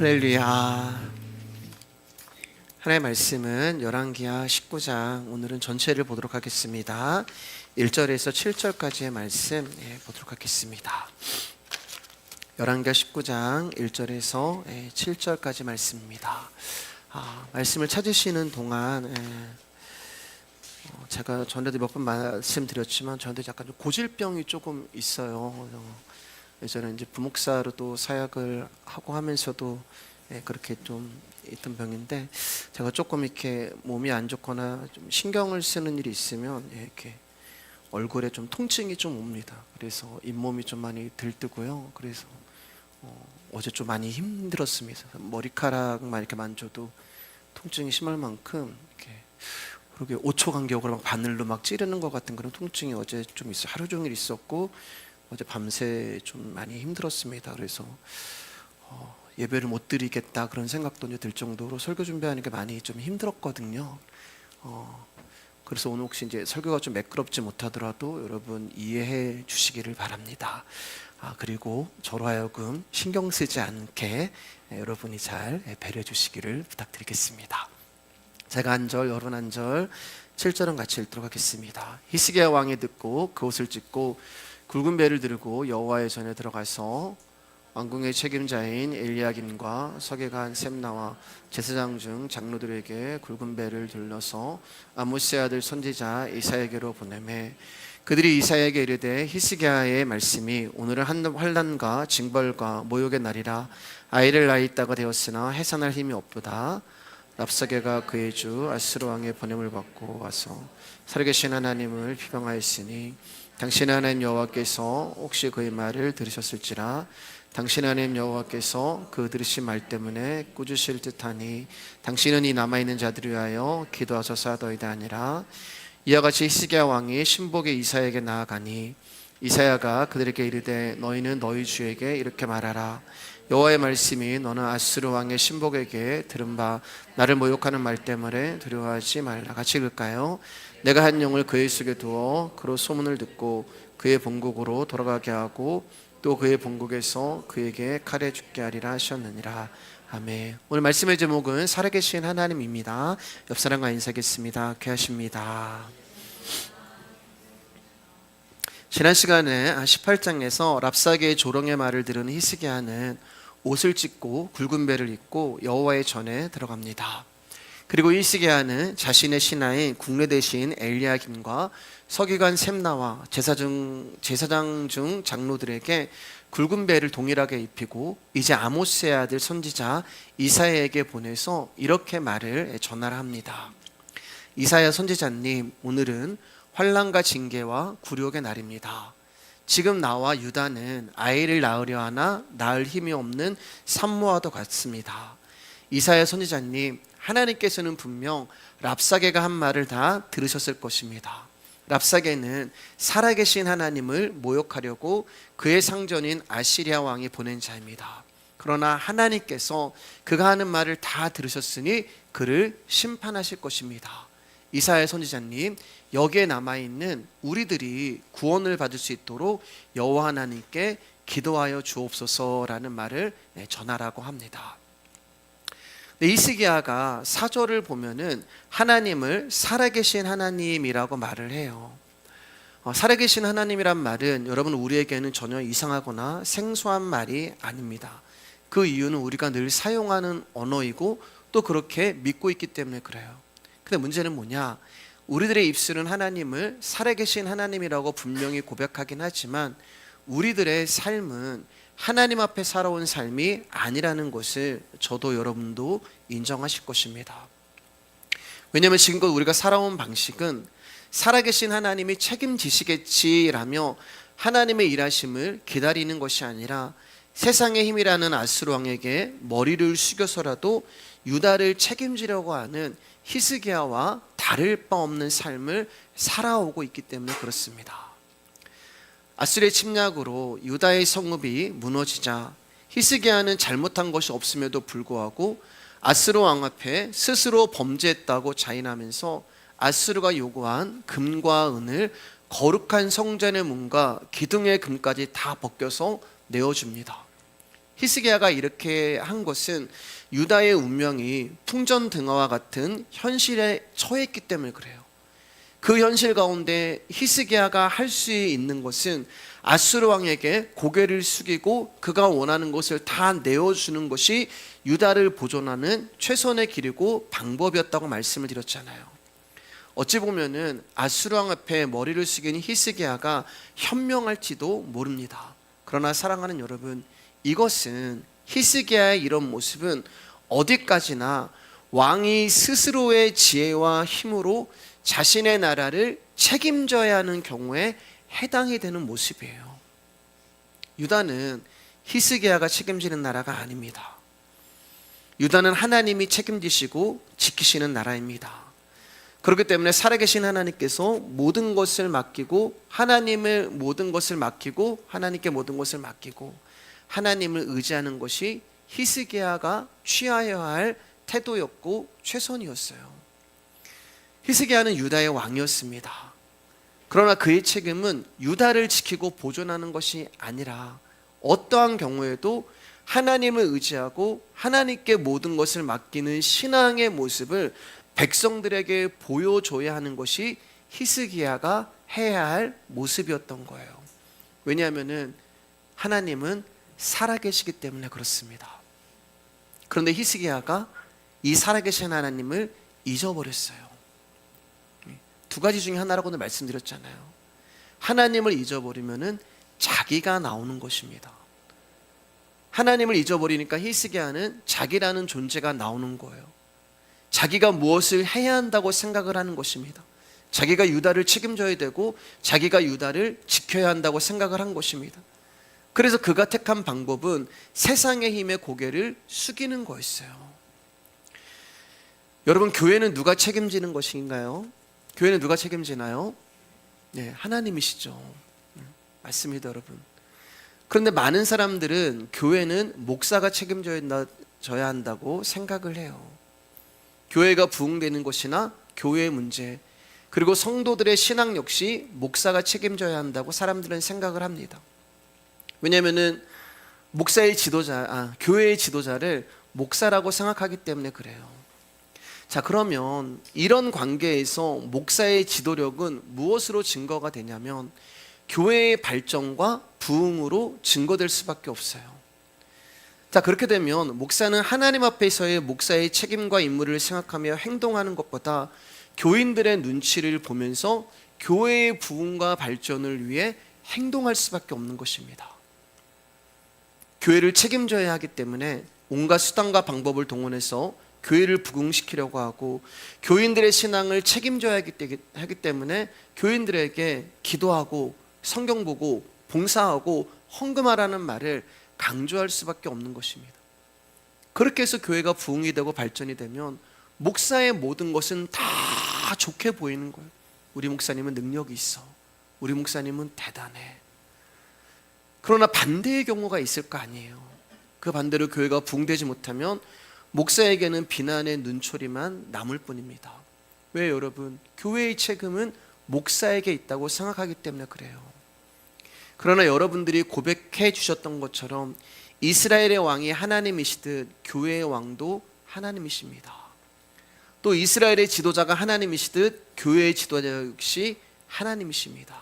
할렐루야. 하나님의 말씀은 열왕기하 19장, 오늘은 전체를 보도록 하겠습니다. 1절에서 7절까지의 말씀 보도록 하겠습니다. 열왕기하 19장 1절에서 7절까지 말씀입니다. 말씀을 찾으시는 동안 제가 전에도 몇 번 말씀드렸지만 저한테 약간 좀 고질병이 조금 있어요. 예전에 이제 부목사로 또 사역을 하고 하면서도 그렇게 좀 있던 병인데, 제가 조금 이렇게 몸이 안 좋거나 좀 신경을 쓰는 일이 있으면 이렇게 얼굴에 좀 통증이 좀 옵니다. 그래서 잇몸이 좀 많이 들뜨고요. 그래서 어제 좀 많이 힘들었습니다. 머리카락만 이렇게 만져도 통증이 심할 만큼 이렇게 그렇게 5초 간격으로 막 바늘로 막 찌르는 것 같은 그런 통증이 어제 좀 있어. 하루 종일 있었고 어제 밤새 좀 많이 힘들었습니다. 그래서 예배를 못 드리겠다 그런 생각도 들 정도로 설교 준비하는 게 많이 좀 힘들었거든요. 그래서 오늘 혹시 이제 설교가 좀 매끄럽지 못하더라도 여러분 이해해 주시기를 바랍니다. 그리고 저로 하여금 신경 쓰지 않게 여러분이 잘 배려해 주시기를 부탁드리겠습니다. 제가 한 절, 여러분 한 절, 7절은 같이 읽도록 하겠습니다. 히스기야 왕이 듣고 그 옷을 찢고 굵은 배를 들고 여호와의 전에 들어가서 왕궁의 책임자인 엘리야김과 서기관 셈나와 제사장 중 장로들에게 굵은 배를 들러서 아모스의 아들 선지자 이사야에게로 보내매, 그들이 이사야에게 이르되 히스기야의 말씀이 오늘은 환난과 징벌과 모욕의 날이라 아이를 낳아 있다가 되었으나 해산할 힘이 없도다. 랍사게가 그의 주 아스루 왕의 보냄을 받고 와서 살아계신 하나님을 비방하였으니 당신의 하나님 여호와께서 혹시 그의 말을 들으셨을지라. 당신의 하나님 여호와께서 그 들으신 말 때문에 꾸짖으실 듯하니 당신은 이 남아있는 자들을 위하여 기도하소서하더이다 아니라. 이와 같이 히스기야 왕이 신복의 이사야에게 나아가니 이사야가 그들에게 이르되 너희는 너희 주에게 이렇게 말하라. 여호와의 말씀이 너는 아스루 왕의 신복에게 들은 바 나를 모욕하는 말 때문에 두려워하지 말라. 같이 읽을까요? 내가 한 영을 그의 속에 두어 그로 소문을 듣고 그의 본국으로 돌아가게 하고 또 그의 본국에서 그에게 칼에 죽게 하리라 하셨느니라. 아멘. 오늘 말씀의 제목은 살아계신 하나님입니다. 옆 사람과 인사하겠습니다. 귀하십니다. 지난 시간에 18장에서 랍사게의 조롱의 말을 들은 히스기야는 옷을 찢고 굵은 배를 입고 여호와의 전에 들어갑니다. 그리고 히스기야는 자신의 신하인 국례 대신 엘리야김과 서기관 셈나와 제사장 중 장로들에게 굵은 배를 동일하게 입히고 이제 아모스의 아들 선지자 이사야에게 보내서 이렇게 말을 전하라 합니다. 이사야 선지자님, 오늘은 환난과 징계와 굴욕의 날입니다. 지금 나와 유다는 아이를 낳으려 하나 낳을 힘이 없는 산모와도 같습니다. 이사야 선지자님, 하나님께서는 분명 랍사게가 한 말을 다 들으셨을 것입니다. 랍사게는 살아계신 하나님을 모욕하려고 그의 상전인 아시리아 왕이 보낸 자입니다. 그러나 하나님께서 그가 하는 말을 다 들으셨으니 그를 심판하실 것입니다. 이사야 선지자님, 여기에 남아있는 우리들이 구원을 받을 수 있도록 여호와 하나님께 기도하여 주옵소서라는 말을 전하라고 합니다. 히스기야가 사절을 보면은 하나님을 살아계신 하나님이라고 말을 해요. 살아계신 하나님이란 말은 여러분 우리에게는 전혀 이상하거나 생소한 말이 아닙니다. 그 이유는 우리가 늘 사용하는 언어이고 또 그렇게 믿고 있기 때문에 그래요. 근데 문제는 뭐냐? 우리들의 입술은 하나님을 살아계신 하나님이라고 분명히 고백하긴 하지만 우리들의 삶은 하나님 앞에 살아온 삶이 아니라는 것을 저도 여러분도 인정하실 것입니다. 왜냐하면 지금껏 우리가 살아온 방식은 살아계신 하나님이 책임지시겠지라며 하나님의 일하심을 기다리는 것이 아니라 세상의 힘이라는 아스루 왕에게 머리를 숙여서라도 유다를 책임지려고 하는 히스기야와 다를 바 없는 삶을 살아오고 있기 때문에 그렇습니다. 아스르의 침략으로 유다의 성읍이 무너지자 히스기야는 잘못한 것이 없음에도 불구하고 아스루 왕 앞에 스스로 범죄했다고 자인하면서 아스루가 요구한 금과 은을 거룩한 성전의 문과 기둥의 금까지 다 벗겨서 내어줍니다. 히스기야가 이렇게 한 것은 유다의 운명이 풍전등화와 같은 현실에 처했기 때문에 그래요. 그 현실 가운데 히스기야가 할 수 있는 것은 아수르 왕에게 고개를 숙이고 그가 원하는 것을 다 내어주는 것이 유다를 보존하는 최선의 길이고 방법이었다고 말씀을 드렸잖아요. 어찌 보면은 아수르 왕 앞에 머리를 숙인 히스기야가 현명할지도 모릅니다. 그러나 사랑하는 여러분, 이것은 히스기야의 이런 모습은 어디까지나 왕이 스스로의 지혜와 힘으로 자신의 나라를 책임져야 하는 경우에 해당이 되는 모습이에요. 유다는 히스기야가 책임지는 나라가 아닙니다. 유다는 하나님이 책임지시고 지키시는 나라입니다. 그렇기 때문에 살아계신 하나님께서 모든 것을 맡기고 하나님을 모든 것을 맡기고 하나님께 모든 것을 맡기고 하나님을 의지하는 것이 히스기야가 취하여야 할 태도였고 최선이었어요. 히스기야는 유다의 왕이었습니다. 그러나 그의 책임은 유다를 지키고 보존하는 것이 아니라 어떠한 경우에도 하나님을 의지하고 하나님께 모든 것을 맡기는 신앙의 모습을 백성들에게 보여줘야 하는 것이 히스기야가 해야 할 모습이었던 거예요. 왜냐하면 하나님은 살아계시기 때문에 그렇습니다. 그런데 히스기야가 이 살아계신 하나님을 잊어버렸어요. 두 가지 중에 하나라고는 말씀드렸잖아요. 하나님을 잊어버리면은 자기가 나오는 것입니다. 하나님을 잊어버리니까 히스기야는 자기라는 존재가 나오는 거예요. 자기가 무엇을 해야 한다고 생각을 하는 것입니다. 자기가 유다를 책임져야 되고 자기가 유다를 지켜야 한다고 생각을 한 것입니다. 그래서 그가 택한 방법은 세상의 힘에 고개를 숙이는 거였어요. 여러분, 교회는 누가 책임지는 것인가요? 교회는 누가 책임지나요? 네, 하나님이시죠. 맞습니다, 여러분. 그런데 많은 사람들은 교회는 목사가 책임져야 한다고 생각을 해요. 교회가 부흥되는 것이나 교회의 문제, 그리고 성도들의 신앙 역시 목사가 책임져야 한다고 사람들은 생각을 합니다. 왜냐하면은 교회의 지도자를 목사라고 생각하기 때문에 그래요. 자, 그러면 이런 관계에서 목사의 지도력은 무엇으로 증거가 되냐면 교회의 발전과 부흥으로 증거될 수밖에 없어요. 자, 그렇게 되면 목사는 하나님 앞에서의 목사의 책임과 임무를 생각하며 행동하는 것보다 교인들의 눈치를 보면서 교회의 부흥과 발전을 위해 행동할 수밖에 없는 것입니다. 교회를 책임져야 하기 때문에 온갖 수단과 방법을 동원해서 교회를 부흥시키려고 하고 교인들의 신앙을 책임져야 하기 때문에 교인들에게 기도하고 성경 보고 봉사하고 헌금하라는 말을 강조할 수밖에 없는 것입니다. 그렇게 해서 교회가 부흥이 되고 발전이 되면 목사의 모든 것은 다 좋게 보이는 거예요. 우리 목사님은 능력이 있어. 우리 목사님은 대단해. 그러나 반대의 경우가 있을 거 아니에요. 그 반대로 교회가 부흥되지 못하면 목사에게는 비난의 눈초리만 남을 뿐입니다. 왜 여러분? 교회의 책임은 목사에게 있다고 생각하기 때문에 그래요. 그러나 여러분들이 고백해 주셨던 것처럼 이스라엘의 왕이 하나님이시듯 교회의 왕도 하나님이십니다. 또 이스라엘의 지도자가 하나님이시듯 교회의 지도자 역시 하나님이십니다.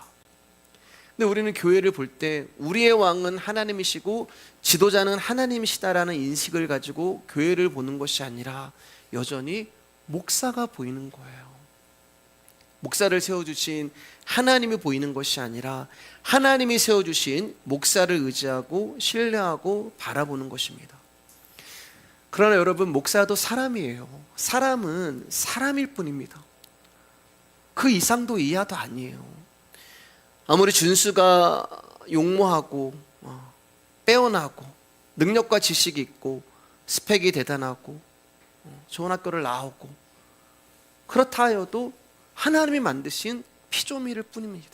근데 우리는 교회를 볼 때 우리의 왕은 하나님이시고 지도자는 하나님이시다라는 인식을 가지고 교회를 보는 것이 아니라 여전히 목사가 보이는 거예요. 목사를 세워주신 하나님이 보이는 것이 아니라 하나님이 세워주신 목사를 의지하고 신뢰하고 바라보는 것입니다. 그러나 여러분, 목사도 사람이에요. 사람은 사람일 뿐입니다. 그 이상도 이하도 아니에요. 아무리 준수가 용모하고 빼어나고 능력과 지식이 있고 스펙이 대단하고 좋은 학교를 나오고 그렇다 하여도 하나님이 만드신 피조물일 뿐입니다.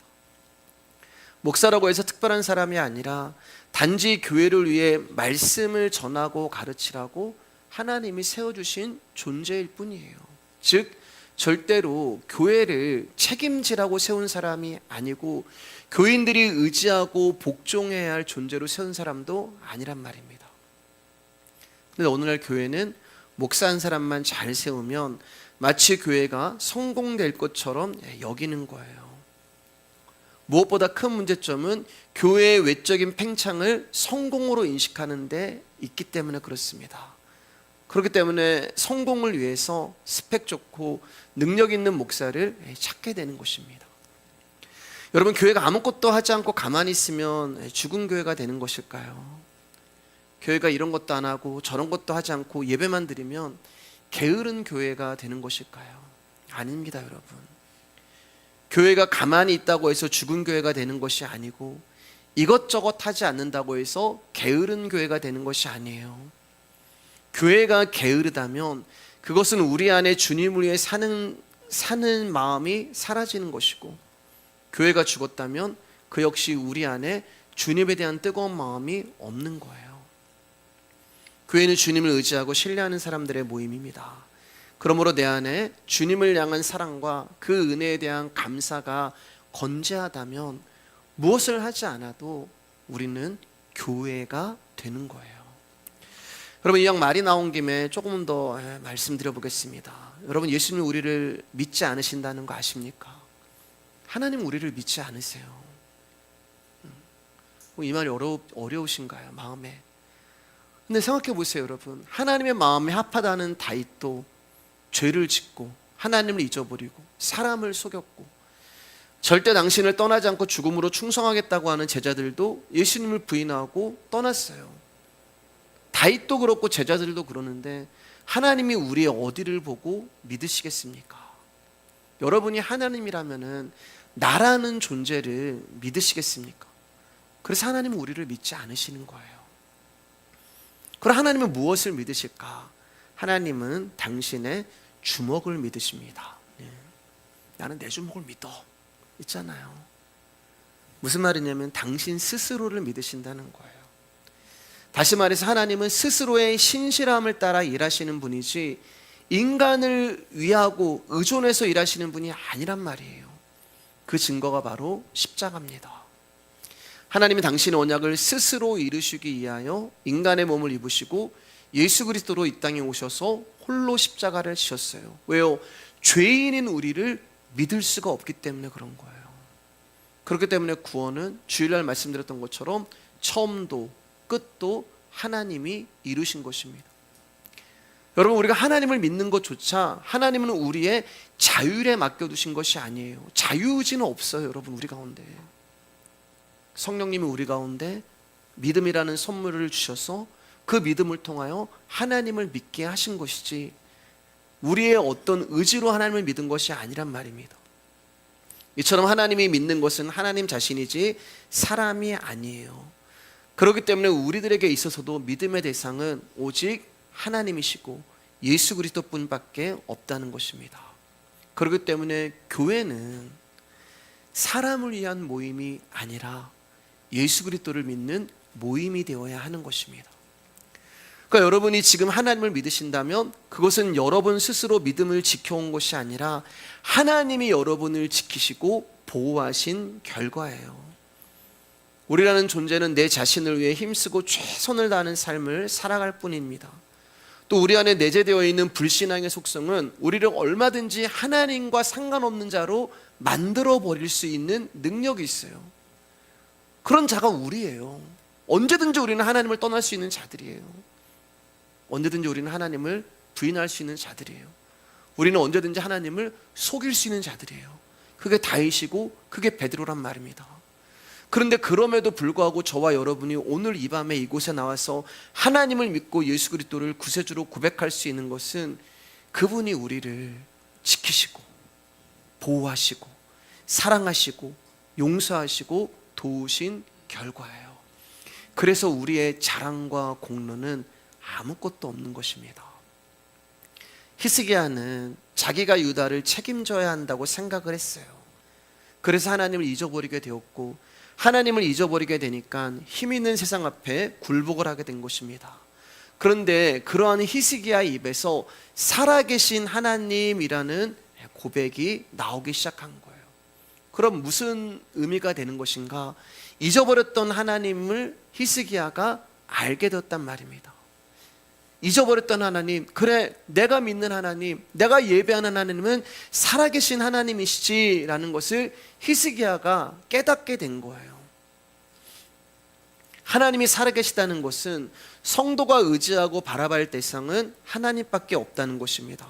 목사라고 해서 특별한 사람이 아니라 단지 교회를 위해 말씀을 전하고 가르치라고 하나님이 세워주신 존재일 뿐이에요. 즉 절대로 교회를 책임지라고 세운 사람이 아니고 교인들이 의지하고 복종해야 할 존재로 세운 사람도 아니란 말입니다. 근데 오늘날 교회는 목사 한 사람만 잘 세우면 마치 교회가 성공될 것처럼 여기는 거예요. 무엇보다 큰 문제점은 교회의 외적인 팽창을 성공으로 인식하는 데 있기 때문에 그렇습니다. 그렇기 때문에 성공을 위해서 스펙 좋고 능력 있는 목사를 찾게 되는 것입니다. 여러분, 교회가 아무것도 하지 않고 가만히 있으면 죽은 교회가 되는 것일까요? 교회가 이런 것도 안 하고 저런 것도 하지 않고 예배만 드리면 게으른 교회가 되는 것일까요? 아닙니다, 여러분. 교회가 가만히 있다고 해서 죽은 교회가 되는 것이 아니고 이것저것 하지 않는다고 해서 게으른 교회가 되는 것이 아니에요. 교회가 게으르다면 그것은 우리 안에 주님을 위해 사는 마음이 사라지는 것이고, 교회가 죽었다면 그 역시 우리 안에 주님에 대한 뜨거운 마음이 없는 거예요. 교회는 주님을 의지하고 신뢰하는 사람들의 모임입니다. 그러므로 내 안에 주님을 향한 사랑과 그 은혜에 대한 감사가 건재하다면 무엇을 하지 않아도 우리는 교회가 되는 거예요. 여러분, 이왕 말이 나온 김에 조금 더 말씀드려 보겠습니다. 여러분, 예수님이 우리를 믿지 않으신다는 거 아십니까? 하나님 우리를 믿지 않으세요. 이 말이 어려우신가요? 마음에. 근데 생각해 보세요, 여러분. 하나님의 마음에 합하다는 다윗도 죄를 짓고 하나님을 잊어버리고 사람을 속였고, 절대 당신을 떠나지 않고 죽음으로 충성하겠다고 하는 제자들도 예수님을 부인하고 떠났어요. 다윗도 그렇고 제자들도 그러는데 하나님이 우리의 어디를 보고 믿으시겠습니까? 여러분이 하나님이라면은 나라는 존재를 믿으시겠습니까? 그래서 하나님은 우리를 믿지 않으시는 거예요. 그럼 하나님은 무엇을 믿으실까? 하나님은 당신의 주먹을 믿으십니다. 나는 내 주먹을 믿어 있잖아요. 무슨 말이냐면 당신 스스로를 믿으신다는 거예요. 다시 말해서 하나님은 스스로의 신실함을 따라 일하시는 분이지 인간을 위하고 의존해서 일하시는 분이 아니란 말이에요. 그 증거가 바로 십자가입니다. 하나님이 당신의 언약을 스스로 이루시기 위하여 인간의 몸을 입으시고 예수 그리스도로 이 땅에 오셔서 홀로 십자가를 지셨어요. 왜요? 죄인인 우리를 믿을 수가 없기 때문에 그런 거예요. 그렇기 때문에 구원은 주일날 말씀드렸던 것처럼 처음도 끝도 하나님이 이루신 것입니다. 여러분, 우리가 하나님을 믿는 것조차 하나님은 우리의 자율에 맡겨두신 것이 아니에요. 자유의지는 없어요, 여러분. 우리 가운데 성령님이 우리 가운데 믿음이라는 선물을 주셔서 그 믿음을 통하여 하나님을 믿게 하신 것이지 우리의 어떤 의지로 하나님을 믿은 것이 아니란 말입니다. 이처럼 하나님이 믿는 것은 하나님 자신이지 사람이 아니에요. 그렇기 때문에 우리들에게 있어서도 믿음의 대상은 오직 하나님이시고 예수 그리스도뿐밖에 없다는 것입니다. 그렇기 때문에 교회는 사람을 위한 모임이 아니라 예수 그리스도를 믿는 모임이 되어야 하는 것입니다. 그러니까 여러분이 지금 하나님을 믿으신다면 그것은 여러분 스스로 믿음을 지켜온 것이 아니라 하나님이 여러분을 지키시고 보호하신 결과예요. 우리라는 존재는 내 자신을 위해 힘쓰고 최선을 다하는 삶을 살아갈 뿐입니다. 또 우리 안에 내재되어 있는 불신앙의 속성은 우리를 얼마든지 하나님과 상관없는 자로 만들어 버릴 수 있는 능력이 있어요. 그런 자가 우리예요. 언제든지 우리는 하나님을 떠날 수 있는 자들이에요. 언제든지 우리는 하나님을 부인할 수 있는 자들이에요. 우리는 언제든지 하나님을 속일 수 있는 자들이에요. 그게 다윗이고 그게 베드로란 말입니다. 그런데 그럼에도 불구하고 저와 여러분이 오늘 이 밤에 이곳에 나와서 하나님을 믿고 예수 그리스도를 구세주로 고백할 수 있는 것은 그분이 우리를 지키시고 보호하시고 사랑하시고 용서하시고 도우신 결과예요. 그래서 우리의 자랑과 공로는 아무것도 없는 것입니다. 히스기야는 자기가 유다를 책임져야 한다고 생각을 했어요. 그래서 하나님을 잊어버리게 되었고, 하나님을 잊어버리게 되니까 힘 있는 세상 앞에 굴복을 하게 된 것입니다. 그런데 그러한 히스기야의 입에서 살아계신 하나님이라는 고백이 나오기 시작한 거예요. 그럼 무슨 의미가 되는 것인가? 잊어버렸던 하나님을 히스기야가 알게 되었단 말입니다. 잊어버렸던 하나님, 그래 내가 믿는 하나님, 내가 예배하는 하나님은 살아계신 하나님이시지라는 것을 히스기야가 깨닫게 된 거예요. 하나님이 살아계시다는 것은 성도가 의지하고 바라볼 대상은 하나님밖에 없다는 것입니다.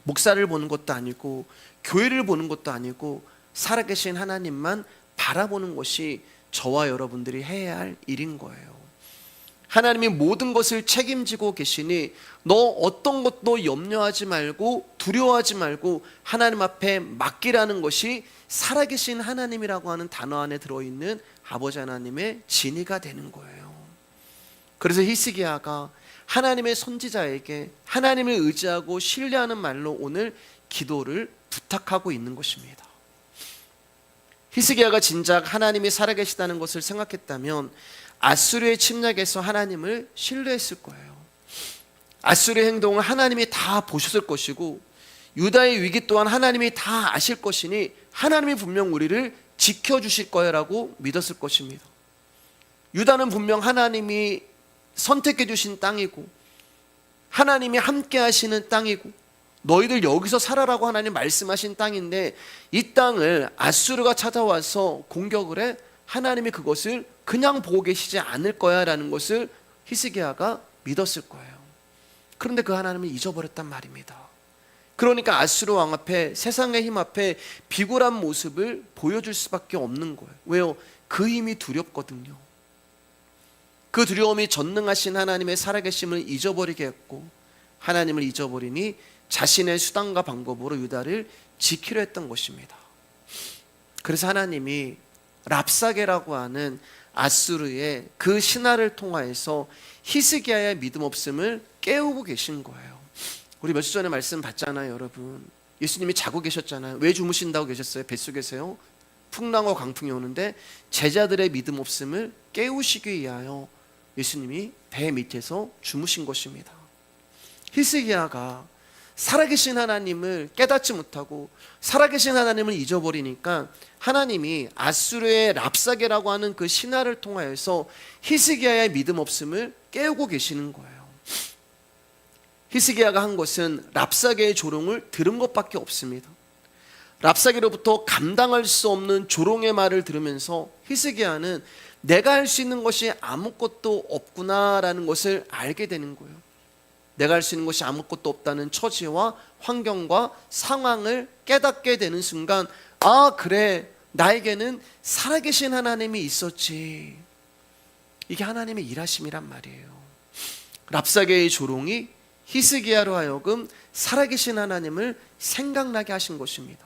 목사를 보는 것도 아니고 교회를 보는 것도 아니고 살아계신 하나님만 바라보는 것이 저와 여러분들이 해야 할 일인 거예요. 하나님이 모든 것을 책임지고 계시니 너 어떤 것도 염려하지 말고 두려워하지 말고 하나님 앞에 맡기라는 것이 살아계신 하나님이라고 하는 단어 안에 들어있는 아버지 하나님의 진의가 되는 거예요. 그래서 히스기야가 하나님의 선지자에게 하나님을 의지하고 신뢰하는 말로 오늘 기도를 부탁하고 있는 것입니다. 히스기야가 진작 하나님이 살아계시다는 것을 생각했다면 아수르의 침략에서 하나님을 신뢰했을 거예요. 아수르의 행동을 하나님이 다 보셨을 것이고 유다의 위기 또한 하나님이 다 아실 것이니 하나님이 분명 우리를 지켜주실 거라고 믿었을 것입니다. 유다는 분명 하나님이 선택해 주신 땅이고 하나님이 함께 하시는 땅이고 너희들 여기서 살아라고 하나님 말씀하신 땅인데 이 땅을 아수르가 찾아와서 공격을 해 하나님이 그것을 그냥 보고 계시지 않을 거야 라는 것을 히스기야가 믿었을 거예요. 그런데 그 하나님을 잊어버렸단 말입니다. 그러니까 아수르 왕 앞에 세상의 힘 앞에 비굴한 모습을 보여줄 수밖에 없는 거예요. 왜요? 그 힘이 두렵거든요. 그 두려움이 전능하신 하나님의 살아계심을 잊어버리게 했고 하나님을 잊어버리니 자신의 수단과 방법으로 유다를 지키려 했던 것입니다. 그래서 하나님이 랍사게라고 하는 아수르의 그 신하를 통하여서 히스기야의 믿음 없음을 깨우고 계신 거예요. 우리 몇 주 전에 말씀 봤잖아요, 여러분. 예수님이 자고 계셨잖아요. 왜 주무신다고 계셨어요? 뱃속에서요. 풍랑과 강풍이 오는데 제자들의 믿음 없음을 깨우시기 위하여 예수님이 배 밑에서 주무신 것입니다. 히스기야가 살아계신 하나님을 깨닫지 못하고 살아계신 하나님을 잊어버리니까 하나님이 아수르의 랍사게라고 하는 그 신하를 통하여서 히스기야의 믿음 없음을 깨우고 계시는 거예요. 히스기야가 한 것은 랍사게의 조롱을 들은 것밖에 없습니다. 랍사게로부터 감당할 수 없는 조롱의 말을 들으면서 히스기야는 내가 할 수 있는 것이 아무것도 없구나라는 것을 알게 되는 거예요. 내가 할 수 있는 것이 아무것도 없다는 처지와 환경과 상황을 깨닫게 되는 순간 아 그래 나에게는 살아계신 하나님이 있었지. 이게 하나님의 일하심이란 말이에요. 랍사게의 조롱이 히스기야로 하여금 살아계신 하나님을 생각나게 하신 것입니다.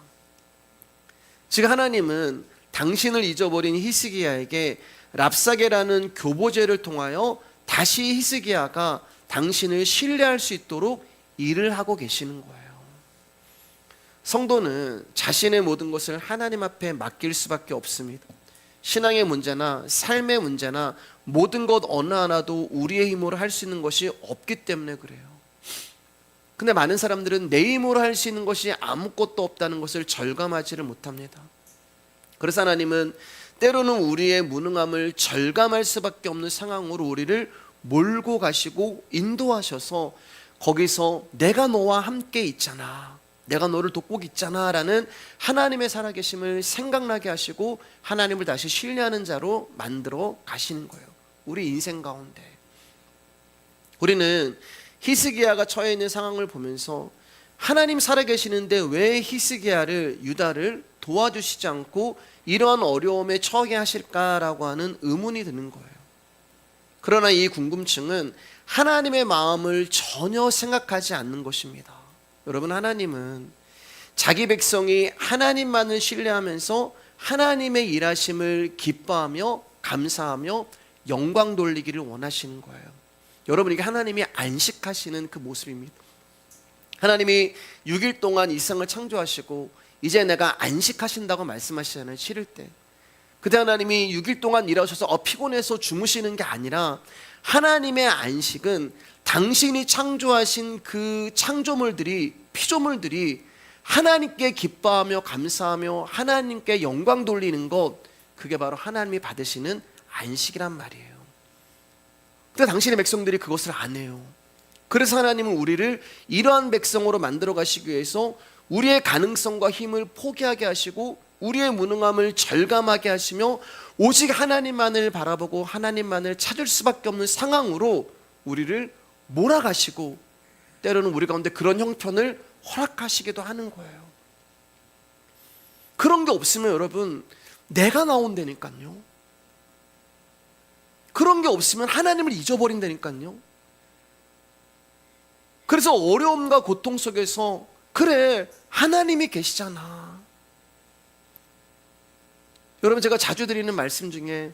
즉 하나님은 당신을 잊어버린 히스기야에게 랍사게라는 교보제를 통하여 다시 히스기야가 당신을 신뢰할 수 있도록 일을 하고 계시는 거예요. 성도는 자신의 모든 것을 하나님 앞에 맡길 수밖에 없습니다. 신앙의 문제나 삶의 문제나 모든 것 어느 하나도 우리의 힘으로 할 수 있는 것이 없기 때문에 그래요. 근데 많은 사람들은 내 힘으로 할 수 있는 것이 아무것도 없다는 것을 절감하지를 못합니다. 그래서 하나님은 때로는 우리의 무능함을 절감할 수밖에 없는 상황으로 우리를 몰고 가시고 인도하셔서 거기서 내가 너와 함께 있잖아, 내가 너를 돕고 있잖아 라는 하나님의 살아계심을 생각나게 하시고 하나님을 다시 신뢰하는 자로 만들어 가시는 거예요. 우리 인생 가운데 우리는 히스기야가 처해 있는 상황을 보면서 하나님 살아계시는데 왜 히스기야를 유다를 도와주시지 않고 이러한 어려움에 처하게 하실까라고 하는 의문이 드는 거예요. 그러나 이 궁금증은 하나님의 마음을 전혀 생각하지 않는 것입니다. 여러분, 하나님은 자기 백성이 하나님만을 신뢰하면서 하나님의 일하심을 기뻐하며 감사하며 영광 돌리기를 원하시는 거예요. 여러분, 이게 하나님이 안식하시는 그 모습입니다. 하나님이 6일 동안 이 세상을 창조하시고 이제 내가 안식하신다고 말씀하시잖아요. 7일 때. 그때 하나님이 6일 동안 일하셔서 피곤해서 주무시는 게 아니라 하나님의 안식은 당신이 창조하신 그 창조물들이, 피조물들이 하나님께 기뻐하며 감사하며 하나님께 영광 돌리는 것, 그게 바로 하나님이 받으시는 안식이란 말이에요. 근데 당신의 백성들이 그것을 안 해요. 그래서 하나님은 우리를 이러한 백성으로 만들어 가시기 위해서 우리의 가능성과 힘을 포기하게 하시고 우리의 무능함을 절감하게 하시며 오직 하나님만을 바라보고 하나님만을 찾을 수밖에 없는 상황으로 우리를 몰아가시고 때로는 우리 가운데 그런 형편을 허락하시기도 하는 거예요. 그런 게 없으면 여러분 내가 나온다니까요. 그런 게 없으면 하나님을 잊어버린다니까요. 그래서 어려움과 고통 속에서 그래 하나님이 계시잖아. 여러분 제가 자주 드리는 말씀 중에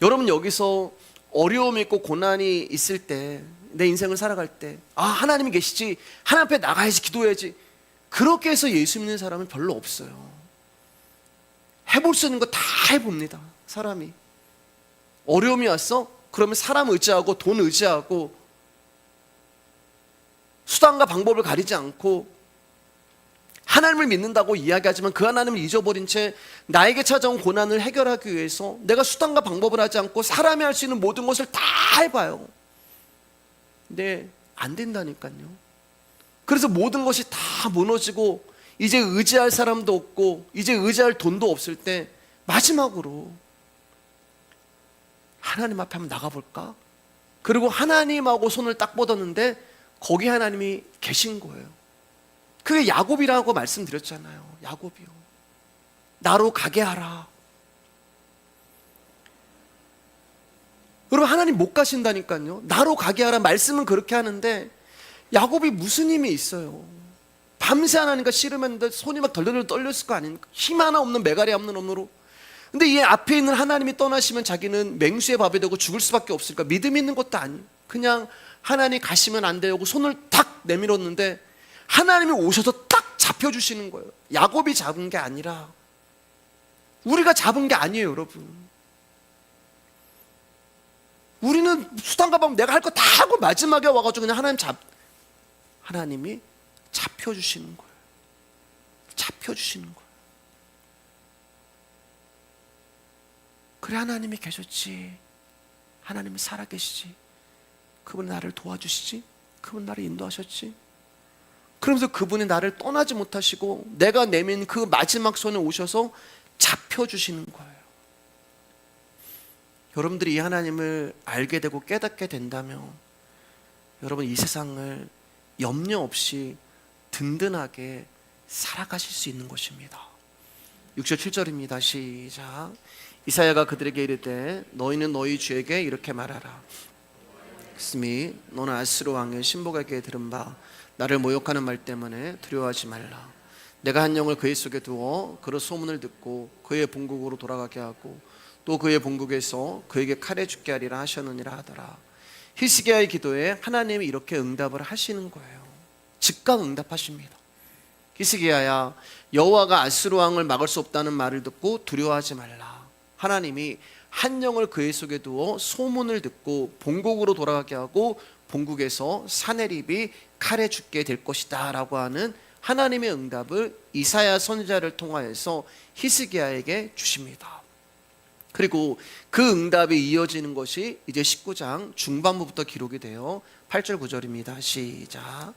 여러분 여기서 어려움이 있고 고난이 있을 때 내 인생을 살아갈 때 하나님이 계시지 하나님 앞에 나가야지 기도해야지 그렇게 해서 예수 믿는 사람은 별로 없어요. 해볼 수 있는 거 다 해봅니다. 사람이 어려움이 왔어? 그러면 사람 의지하고 돈 의지하고 수단과 방법을 가리지 않고 하나님을 믿는다고 이야기하지만 그 하나님을 잊어버린 채 나에게 찾아온 고난을 해결하기 위해서 내가 수단과 방법을 하지 않고 사람이 할 수 있는 모든 것을 다 해봐요. 근데 안 된다니까요. 그래서 모든 것이 다 무너지고 이제 의지할 사람도 없고 이제 의지할 돈도 없을 때 마지막으로 하나님 앞에 한번 나가볼까? 그리고 하나님하고 손을 딱 뻗었는데 거기 하나님이 계신 거예요. 그게 야곱이라고 말씀드렸잖아요. 야곱이요. 나로 가게 하라. 여러분 하나님 못 가신다니까요. 나로 가게 하라 말씀은 그렇게 하는데 야곱이 무슨 힘이 있어요. 밤새 하나님과 씨름했는데 손이 막 덜덜 떨렸을 거 아닙니까? 힘 하나 없는 메가리 없는 놈으로. 근데 이 앞에 있는 하나님이 떠나시면 자기는 맹수의 밥이 되고 죽을 수밖에 없으니까 믿음이 있는 것도 아니에요. 그냥 하나님이 가시면 안 되고 손을 탁 내밀었는데 하나님이 오셔서 딱 잡혀주시는 거예요. 야곱이 잡은 게 아니라 우리가 잡은 게 아니에요. 여러분 우리는 수단과 방법 내가 할 거 다 하고 마지막에 와가지고 그냥 하나님이 잡혀주시는 거예요. 잡혀주시는 거예요. 그래 하나님이 계셨지. 하나님이 살아계시지. 그분이 나를 도와주시지. 그분이 나를 인도하셨지. 그러면서 그분이 나를 떠나지 못하시고 내가 내민 그 마지막 손에 오셔서 잡혀주시는 거예요. 여러분들이 이 하나님을 알게 되고 깨닫게 된다면 여러분 이 세상을 염려 없이 든든하게 살아가실 수 있는 것입니다. 6절 7절입니다. 시작. 이사야가 그들에게 이르되 너희는 너희 주에게 이렇게 말하라. 스미 너는 아스로 왕의 신복에게 들은 바 나를 모욕하는 말 때문에 두려워하지 말라. 내가 한 영을 그의 속에 두어 그의 소문을 듣고 그의 본국으로 돌아가게 하고 또 그의 본국에서 그에게 칼에 죽게 하리라 하셨느니라 하더라. 히스기야의 기도에 하나님이 이렇게 응답을 하시는 거예요. 즉각 응답하십니다. 히스기야야 여호와가 아스루 왕을 막을 수 없다는 말을 듣고 두려워하지 말라. 하나님이 한 영을 그의 속에 두어 소문을 듣고 본국으로 돌아가게 하고 본국에서 사내립이 칼에 죽게 될 것이다 라고 하는 하나님의 응답을 이사야 선지자를 통하여서 히스기야에게 주십니다. 그리고 그 응답이 이어지는 것이 이제 19장 중반부부터 기록이 돼요. 8절 9절입니다. 시작.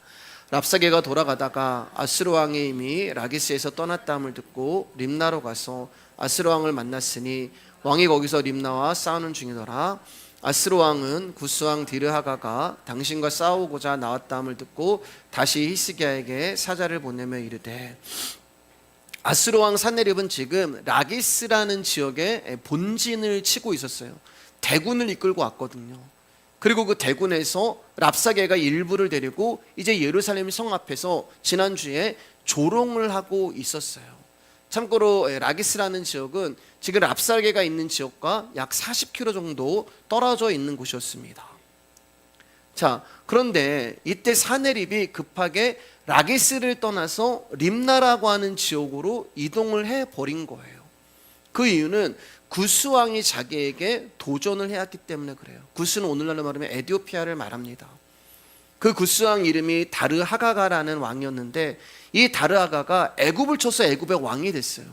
랍사게가 돌아가다가 아스루 왕의 임이 라기스에서 떠났다함을 듣고 림나로 가서 아스루 왕을 만났으니 왕이 거기서 림나와 싸우는 중이더라. 아스루 왕은 구스 왕 디르하가가 당신과 싸우고자 나왔다함을 듣고 다시 히스기야에게 사자를 보내며 이르되 아스루 왕 산헤립은 지금 라기스라는 지역에 본진을 치고 있었어요. 대군을 이끌고 왔거든요. 그리고 그 대군에서 랍사게가 일부를 데리고 이제 예루살렘 성 앞에서 지난주에 조롱을 하고 있었어요. 참고로 라기스라는 지역은 지금 랍사게가 있는 지역과 약 40km 정도 떨어져 있는 곳이었습니다. 자, 그런데 이때 산헤립이 급하게 라기스를 떠나서 림나라고 하는 지역으로 이동을 해버린 거예요. 그 이유는 구스 왕이 자기에게 도전을 해왔기 때문에 그래요. 구스는 오늘날로 말하면 에티오피아를 말합니다. 그 구스 왕 이름이 다르하가가라는 왕이었는데 이 다르하가가 애굽을 쳐서 애굽의 왕이 됐어요.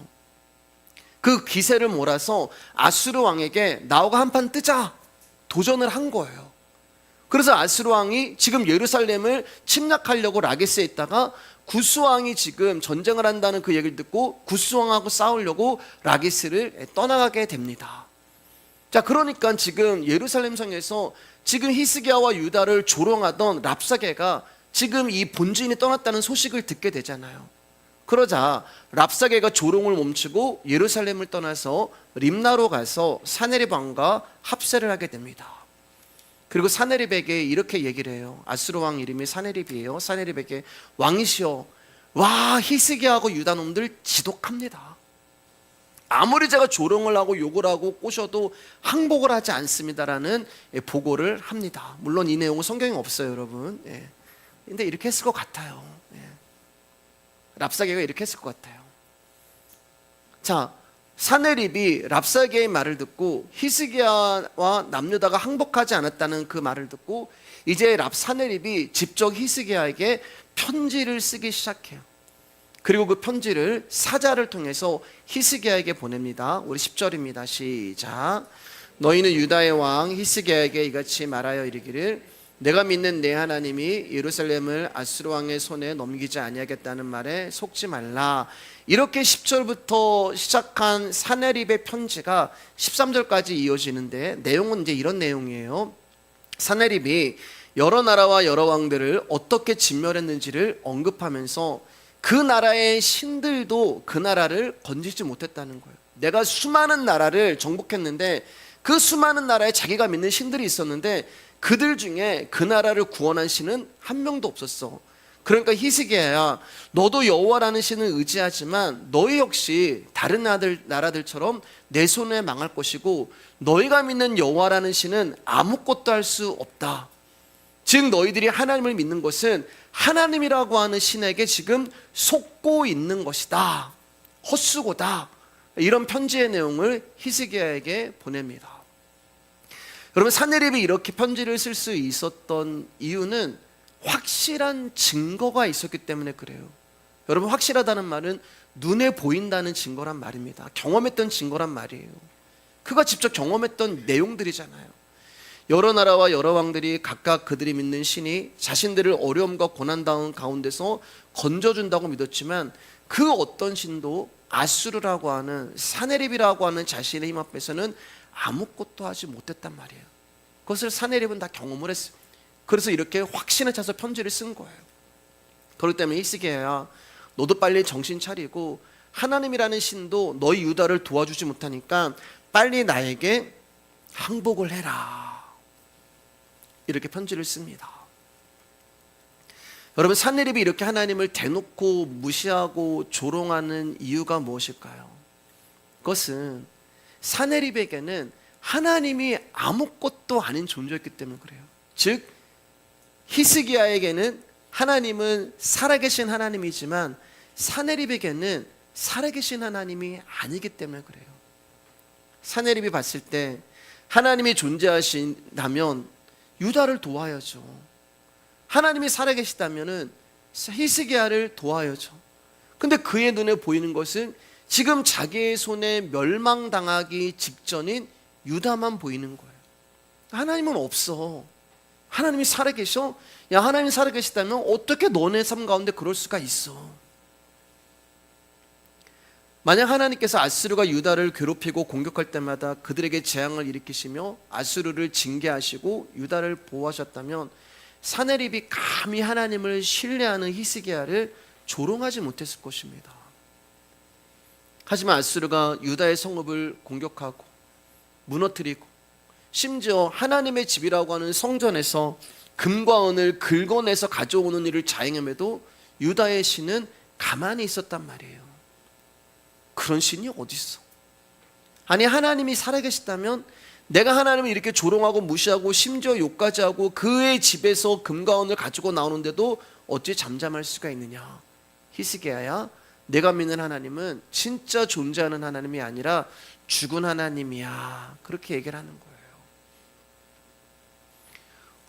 그 기세를 몰아서 아수르 왕에게 나하고 한판 뜨자 도전을 한 거예요. 그래서 아수르 왕이 지금 예루살렘을 침략하려고 라게스에 있다가 구스 왕이 지금 전쟁을 한다는 그 얘기를 듣고 구스 왕하고 싸우려고 라게스를 떠나가게 됩니다. 자, 그러니까 지금 예루살렘 성에서 지금 히스기야와 유다를 조롱하던 랍사게가 지금 이 본주인이 떠났다는 소식을 듣게 되잖아요. 그러자 랍사게가 조롱을 멈추고 예루살렘을 떠나서 림나로 가서 사네립 왕과 합세를 하게 됩니다. 그리고 사네립에게 이렇게 얘기를 해요. 아수르 왕 이름이 사네립이에요. 사네립에게 왕이시여, 와, 히스기야하고 유다 놈들 지독합니다. 아무리 제가 조롱을 하고 욕을 하고 꼬셔도 항복을 하지 않습니다라는 보고를 합니다. 물론 이 내용은 성경에 없어요, 여러분. 근데 이렇게 했을 것 같아요. 랍사게가 이렇게 했을 것 같아요. 자, 사네립이 랍사게의 말을 듣고 히스기야와 남유다가 항복하지 않았다는 그 말을 듣고 이제 사네립이 직접 히스기야에게 편지를 쓰기 시작해요. 그리고 그 편지를 사자를 통해서 히스기야에게 보냅니다. 우리 10절입니다. 시작. 너희는 유다의 왕 히스기야에게 이같이 말하여 이르기를 내가 믿는 내 하나님이 예루살렘을 아수르 왕의 손에 넘기지 아니하겠다는 말에 속지 말라. 이렇게 10절부터 시작한 사네립의 편지가 13절까지 이어지는데 내용은 이제 이런 내용이에요. 사네립이 여러 나라와 여러 왕들을 어떻게 진멸했는지를 언급하면서 그 나라의 신들도 그 나라를 건지지 못했다는 거예요. 내가 수많은 나라를 정복했는데 그 수많은 나라에 자기가 믿는 신들이 있었는데 그들 중에 그 나라를 구원한 신은 한 명도 없었어. 그러니까 히스기야야, 너도 여호와라는 신을 의지하지만 너희 역시 다른 나라들처럼 내 손에 망할 것이고 너희가 믿는 여호와라는 신은 아무것도 할 수 없다. 즉 너희들이 하나님을 믿는 것은 하나님이라고 하는 신에게 지금 속고 있는 것이다. 헛수고다. 이런 편지의 내용을 히스기야에게 보냅니다. 여러분, 사네립이 이렇게 편지를 쓸 수 있었던 이유는 확실한 증거가 있었기 때문에 그래요. 여러분, 확실하다는 말은 눈에 보인다는 증거란 말입니다. 경험했던 증거란 말이에요. 그가 직접 경험했던 내용들이잖아요. 여러 나라와 여러 왕들이 각각 그들이 믿는 신이 자신들을 어려움과 고난다운 가운데서 건져준다고 믿었지만 그 어떤 신도 아수르라고 하는 사네립이라고 하는 자신의 힘 앞에서는 아무것도 하지 못했단 말이에요. 그것을 사네립은 다 경험을 했어요. 그래서 이렇게 확신에 차서 편지를 쓴 거예요. 그렇기 때문에 히스기야야, 너도 빨리 정신 차리고 하나님이라는 신도 너희 유다를 도와주지 못하니까 빨리 나에게 항복을 해라. 이렇게 편지를 씁니다. 여러분, 사네립이 이렇게 하나님을 대놓고 무시하고 조롱하는 이유가 무엇일까요? 그것은 사네립에게는 하나님이 아무것도 아닌 존재였기 때문에 그래요. 즉 히스기야에게는 하나님은 살아계신 하나님이지만 사네립에게는 살아계신 하나님이 아니기 때문에 그래요. 사네립이 봤을 때 하나님이 존재하신다면 유다를 도와야죠. 하나님이 살아계시다면 히스기야를 도와야죠. 근데 그의 눈에 보이는 것은 지금 자기의 손에 멸망당하기 직전인 유다만 보이는 거예요. 하나님은 없어. 하나님이 살아계셔? 야, 하나님이 살아계시다면 어떻게 너네 삶 가운데 그럴 수가 있어? 만약 하나님께서 아수르가 유다를 괴롭히고 공격할 때마다 그들에게 재앙을 일으키시며 아수르를 징계하시고 유다를 보호하셨다면 사네립이 감히 하나님을 신뢰하는 히스기야를 조롱하지 못했을 것입니다. 하지만 아수르가 유다의 성읍을 공격하고 무너뜨리고 심지어 하나님의 집이라고 하는 성전에서 금과 은을 긁어내서 가져오는 일을 자행함에도 유다의 신은 가만히 있었단 말이에요. 그런 신이 어디 있어? 아니, 하나님이 살아계시다면 내가 하나님을 이렇게 조롱하고 무시하고 심지어 욕까지 하고 그의 집에서 금과 은을 가지고 나오는데도 어찌 잠잠할 수가 있느냐? 히스기야야, 내가 믿는 하나님은 진짜 존재하는 하나님이 아니라 죽은 하나님이야. 그렇게 얘기를 하는 거예요.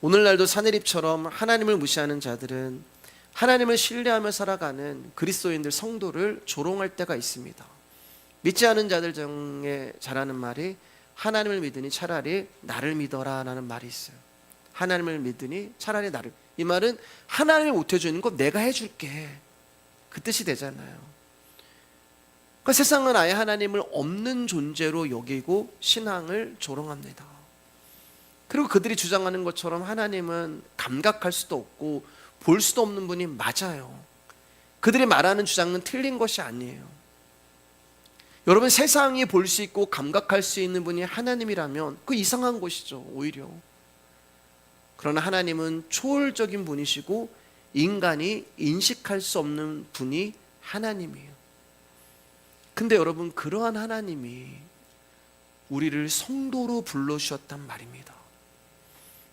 오늘날도 사네립처럼 하나님을 무시하는 자들은 하나님을 신뢰하며 살아가는 그리스도인들 성도를 조롱할 때가 있습니다. 믿지 않은 자들 중에 잘하는 말이 하나님을 믿으니 차라리 나를 믿어라 라는 말이 있어요. 하나님을 믿으니 차라리 나를, 이 말은 하나님이 못해주는 거 내가 해줄게, 그 뜻이 되잖아요. 그러니까 세상은 아예 하나님을 없는 존재로 여기고 신앙을 조롱합니다. 그리고 그들이 주장하는 것처럼 하나님은 감각할 수도 없고 볼 수도 없는 분이 맞아요. 그들이 말하는 주장은 틀린 것이 아니에요. 여러분, 세상이 볼 수 있고 감각할 수 있는 분이 하나님이라면 그 이상한 것이죠, 오히려. 그러나 하나님은 초월적인 분이시고 인간이 인식할 수 없는 분이 하나님이에요. 근데 여러분, 그러한 하나님이 우리를 성도로 불러주셨단 말입니다.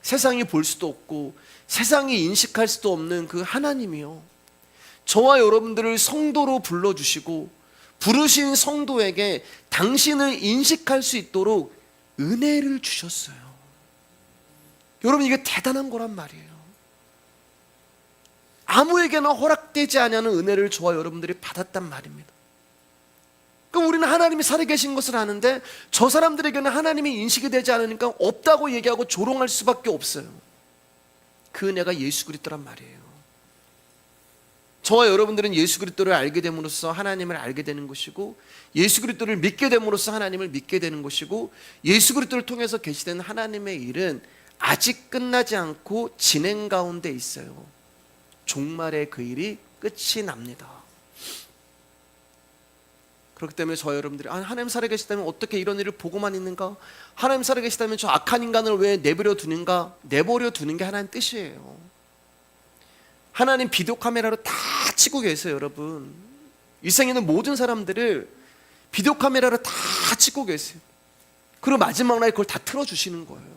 세상이 볼 수도 없고 세상이 인식할 수도 없는 그 하나님이요, 저와 여러분들을 성도로 불러주시고 부르신 성도에게 당신을 인식할 수 있도록 은혜를 주셨어요. 여러분, 이게 대단한 거란 말이에요. 아무에게나 허락되지 않는 은혜를 저와 여러분들이 받았단 말입니다. 그럼 우리는 하나님이 살아계신 것을 아는데 저 사람들에게는 하나님이 인식이 되지 않으니까 없다고 얘기하고 조롱할 수밖에 없어요. 그 은혜가 예수 그리스도란 말이에요. 저와 여러분들은 예수 그리스도를 알게 됨으로써 하나님을 알게 되는 것이고, 예수 그리스도를 믿게 됨으로써 하나님을 믿게 되는 것이고, 예수 그리스도를 통해서 계시된 하나님의 일은 아직 끝나지 않고 진행 가운데 있어요. 종말에 그 일이 끝이 납니다. 그렇기 때문에 저와 여러분들이 하나님 살아계시다면 어떻게 이런 일을 보고만 있는가? 하나님 살아계시다면 저 악한 인간을 왜 내버려 두는가? 내버려 두는 게 하나님 뜻이에요. 하나님 비디오 카메라로 다 찍고 계세요, 여러분. 이 세상에 있는 모든 사람들을 비디오 카메라로 다 찍고 계세요. 그리고 마지막 날 그걸 다 틀어주시는 거예요.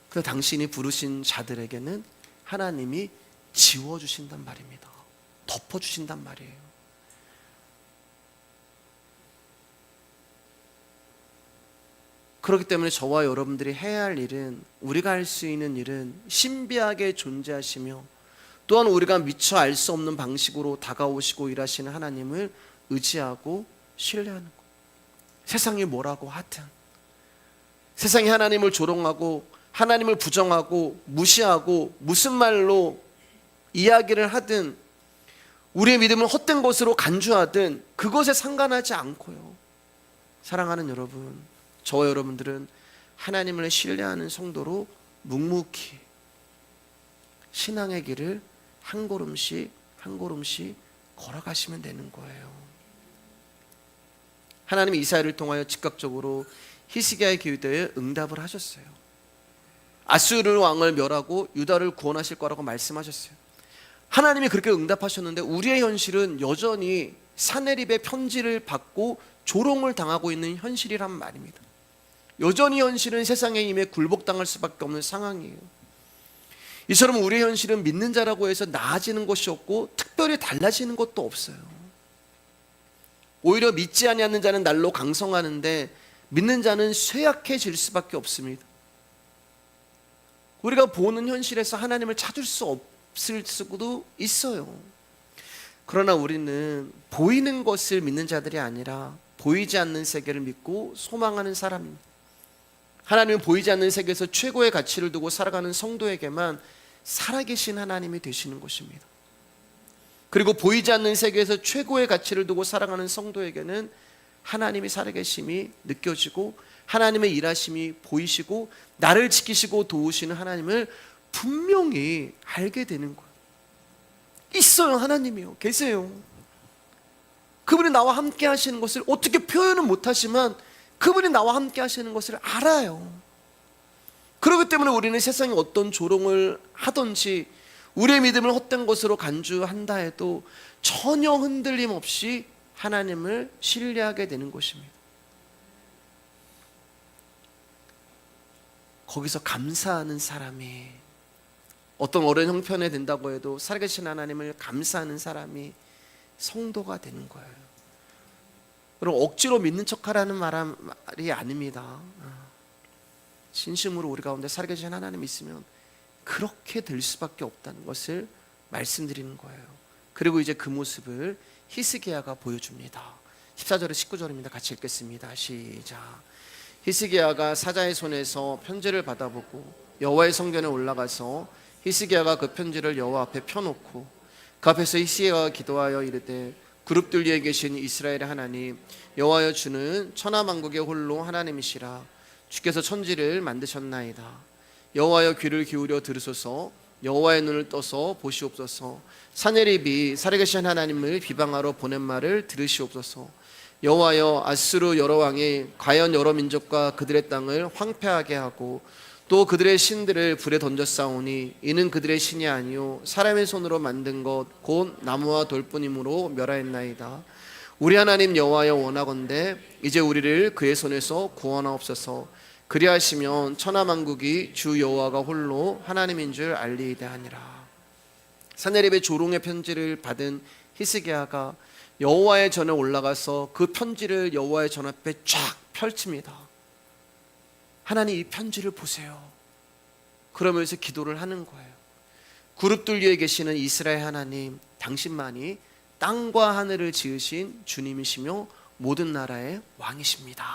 그래서 당신이 부르신 자들에게는 하나님이 지워주신단 말입니다. 덮어주신단 말이에요. 그렇기 때문에 저와 여러분들이 해야 할 일은, 우리가 할 수 있는 일은 신비하게 존재하시며 또한 우리가 미처 알 수 없는 방식으로 다가오시고 일하시는 하나님을 의지하고 신뢰하는 것. 세상이 뭐라고 하든, 세상이 하나님을 조롱하고 하나님을 부정하고 무시하고 무슨 말로 이야기를 하든, 우리의 믿음을 헛된 것으로 간주하든 그것에 상관하지 않고요, 사랑하는 여러분, 저와 여러분들은 하나님을 신뢰하는 성도로 묵묵히 신앙의 길을 한 걸음씩 한 걸음씩 걸어가시면 되는 거예요. 하나님이 이사야를 통하여 즉각적으로 히스기야의 기도에 응답을 하셨어요. 아수르 왕을 멸하고 유다를 구원하실 거라고 말씀하셨어요. 하나님이 그렇게 응답하셨는데 우리의 현실은 여전히 사내립의 편지를 받고 조롱을 당하고 있는 현실이란 말입니다. 여전히 현실은 세상의 힘에 굴복당할 수밖에 없는 상황이에요. 이처럼 우리의 현실은 믿는 자라고 해서 나아지는 것이 없고 특별히 달라지는 것도 없어요. 오히려 믿지 아니하는 자는 날로 강성하는데 믿는 자는 쇠약해질 수밖에 없습니다. 우리가 보는 현실에서 하나님을 찾을 수 없을 수도 있어요. 그러나 우리는 보이는 것을 믿는 자들이 아니라 보이지 않는 세계를 믿고 소망하는 사람입니다. 하나님은 보이지 않는 세계에서 최고의 가치를 두고 살아가는 성도에게만 살아계신 하나님이 되시는 것입니다. 그리고 보이지 않는 세계에서 최고의 가치를 두고 살아가는 성도에게는 하나님이 살아계심이 느껴지고 하나님의 일하심이 보이시고 나를 지키시고 도우시는 하나님을 분명히 알게 되는 거예요. 있어요, 하나님이요, 계세요. 그분이 나와 함께 하시는 것을 어떻게 표현은 못하지만 그분이 나와 함께 하시는 것을 알아요. 그렇기 때문에 우리는 세상에 어떤 조롱을 하든지 우리의 믿음을 헛된 것으로 간주한다 해도 전혀 흔들림 없이 하나님을 신뢰하게 되는 것입니다. 거기서 감사하는 사람이, 어떤 어려운 형편에 된다고 해도 살아계신 하나님을 감사하는 사람이 성도가 되는 거예요. 여러분, 억지로 믿는 척하라는 말이 아닙니다. 진심으로 우리 가운데 살아계신 하나님이 있으면 그렇게 될 수밖에 없다는 것을 말씀드리는 거예요. 그리고 이제 그 모습을 히스기야가 보여줍니다. 14절에 19절입니다. 같이 읽겠습니다. 시작. 히스기야가 사자의 손에서 편지를 받아보고 여호와의 성전에 올라가서 히스기야가 그 편지를 여호와 앞에 펴놓고 그 앞에서 히스기야가 기도하여 이르되 그룹들 위에 계신 이스라엘의 하나님 여호와여 주는 천하만국의 홀로 하나님이시라. 주께서 천지를 만드셨나이다. 여호와여 귀를 기울여 들으소서. 여호와의 눈을 떠서 보시옵소서. 사네립이 살아계신 하나님을 비방하러 보낸 말을 들으시옵소서. 여호와여 아수르 여러 왕이 과연 여러 민족과 그들의 땅을 황폐하게 하고 또 그들의 신들을 불에 던졌사오니 이는 그들의 신이 아니요 사람의 손으로 만든 것 곧 나무와 돌뿐이므로 멸하였나이다. 우리 하나님 여호와여 원하건대 이제 우리를 그의 손에서 구원하옵소서. 그리하시면 천하만국이 주 여호와가 홀로 하나님인 줄 알리이다 하니라. 사네립의 조롱의 편지를 받은 히스기야가 여호와의 전에 올라가서 그 편지를 여호와의 전 앞에 쫙 펼칩니다. 하나님 이 편지를 보세요. 그러면서 기도를 하는 거예요. 그룹들 위에 계시는 이스라엘 하나님, 당신만이 땅과 하늘을 지으신 주님이시며 모든 나라의 왕이십니다.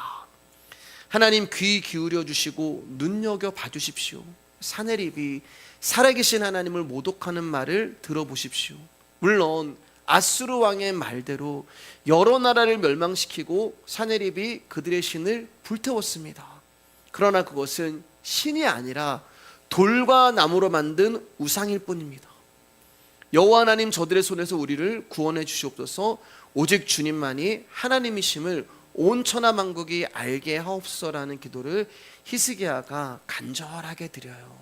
하나님 귀 기울여 주시고 눈여겨 봐주십시오. 사네립이 살아계신 하나님을 모독하는 말을 들어보십시오. 물론 아수르 왕의 말대로 여러 나라를 멸망시키고 사네립이 그들의 신을 불태웠습니다. 그러나 그것은 신이 아니라 돌과 나무로 만든 우상일 뿐입니다. 여호와 하나님 저들의 손에서 우리를 구원해 주시옵소서. 오직 주님만이 하나님이심을 온 천하만국이 알게 하옵소서라는 기도를 히스기야가 간절하게 드려요.